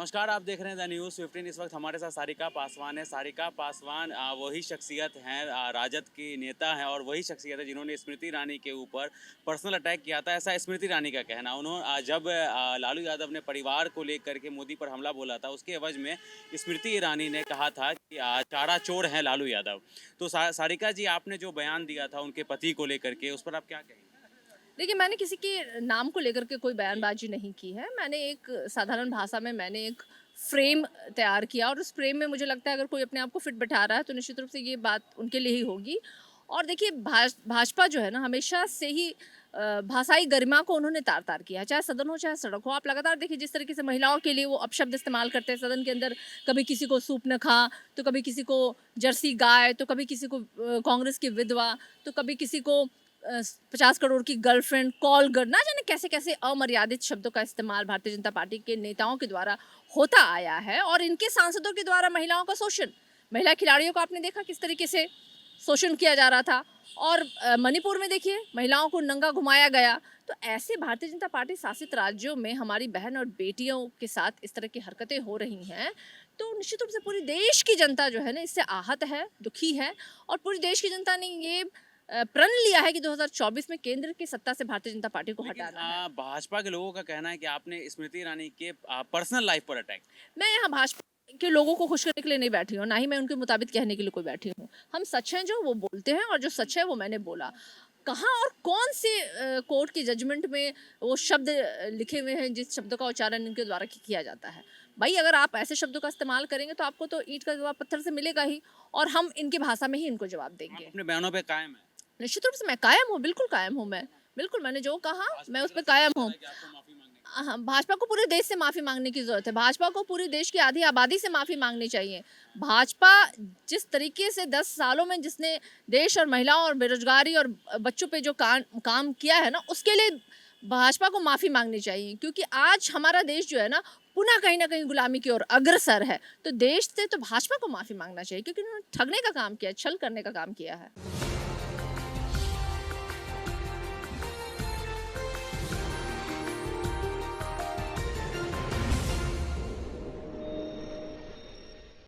नमस्कार, आप देख रहे हैं द न्यूज़ 15। इस वक्त हमारे साथ सारिका पासवान है। सारिका पासवान वही शख्सियत हैं, राजद की नेता हैं और वही शख्सियत है जिन्होंने स्मृति ईरानी के ऊपर पर्सनल अटैक किया था। ऐसा स्मृति ईरानी का कहना। उन्होंने जब लालू यादव ने परिवार को लेकर के मोदी पर हमला बोला था, उसके एवज में स्मृति ईरानी ने कहा था कि चारा चोर हैं लालू यादव। तो सारिका जी, आपने जो बयान दिया था उनके पति को लेकर के, उस पर आप क्या कहेंगे? देखिए, मैंने किसी के नाम को लेकर के कोई बयानबाजी नहीं की है। मैंने एक साधारण भाषा में मैंने एक फ्रेम तैयार किया और उस फ्रेम में मुझे लगता है अगर कोई अपने आप को फिट बैठा रहा है तो निश्चित रूप से ये बात उनके लिए ही होगी। और देखिए, भाजपा जो है ना, हमेशा से ही भाषाई गरिमा को उन्होंने तार-तार किया है, चाहे सदन हो चाहे सड़क हो। आप लगातार देखिए जिस तरीके से महिलाओं के लिए वो अपशब्द इस्तेमाल करते हैं सदन के अंदर, कभी किसी को सूप न खा, तो कभी किसी को जर्सी गाय, तो कभी किसी को कांग्रेस की विधवा, तो कभी किसी को 50 करोड़ की गर्लफ्रेंड, कॉल गर्ल, ना जाने कैसे-कैसे अमर्यादित शब्दों का इस्तेमाल भारतीय जनता पार्टी के नेताओं के द्वारा होता आया है और इनके सांसदों के द्वारा महिलाओं का शोषण। महिला खिलाड़ियों को आपने देखा किस तरीके से शोषण किया जा रहा था और मणिपुर में देखिए महिलाओं को नंगा घुमाया गया। तो ऐसे भारतीय जनता पार्टी शासित राज्यों में हमारी बहन और बेटियों के साथ इस तरह की हरकतें हो रही हैं, तो निश्चित रूप से पूरी देश की जनता जो है ना इससे आहत है, दुखी है और पूरी देश की जनता ने ये प्रण लिया है कि 2024 में केंद्र की सत्ता से भारतीय जनता पार्टी को लेकिन हटाना है। भाजपा के लोगों का कहना है कि आपने स्मृति ईरानी के पर्सनल लाइफ पर अटैक। मैं यहाँ भाजपा के लोगों को खुश करने के लिए नहीं बैठी हूँ, ना ही मैं उनके मुताबिक कहने के लिए कोई बैठी हूँ। हम सच हैं जो वो बोलते हैं और जो सच है वो मैंने बोला। कहाँ और कौन से कोर्ट की जजमेंट में वो शब्द लिखे हुए हैं जिस शब्दों का उच्चारण इनके द्वारा किया जाता है? भाई, अगर आप ऐसे शब्दों का इस्तेमाल करेंगे तो आपको तो ईंट का जवाब पत्थर से मिलेगा ही और हम इनकी भाषा में ही इनको जवाब आप देंगे। अपने बयानों पे कायम है। निश्चित रूप से मैं कायम हूँ, बिल्कुल कायम हूँ मैं। बिल्कुल, मैंने जो कहा भाजपा मैं की उस पे तरफ से कहा कायम जा रहा हूँ। है कि आपको माफी मांगनी हाँ, भाजपा को पूरे देश से माफ़ी माँगने की ज़रूरत है। भाजपा को पूरे देश की आधी आबादी से माफ़ी माँगनी चाहिए। भाजपा जिस तरीके से 10 सालों में जिसने देश और महिलाओं और बेरोज़गारी और बच्चों पे जो काम किया है ना, उसके लिए भाजपा को माफ़ी माँगनी चाहिए क्योंकि आज हमारा देश जो है ना, पुनः कहीं न कहीं गुलामी की ओर अग्रसर है। तो देश से तो भाजपा को माफ़ी माँगना चाहिए क्योंकि उन्होंने ठगने का काम किया है, छल करने का काम किया है।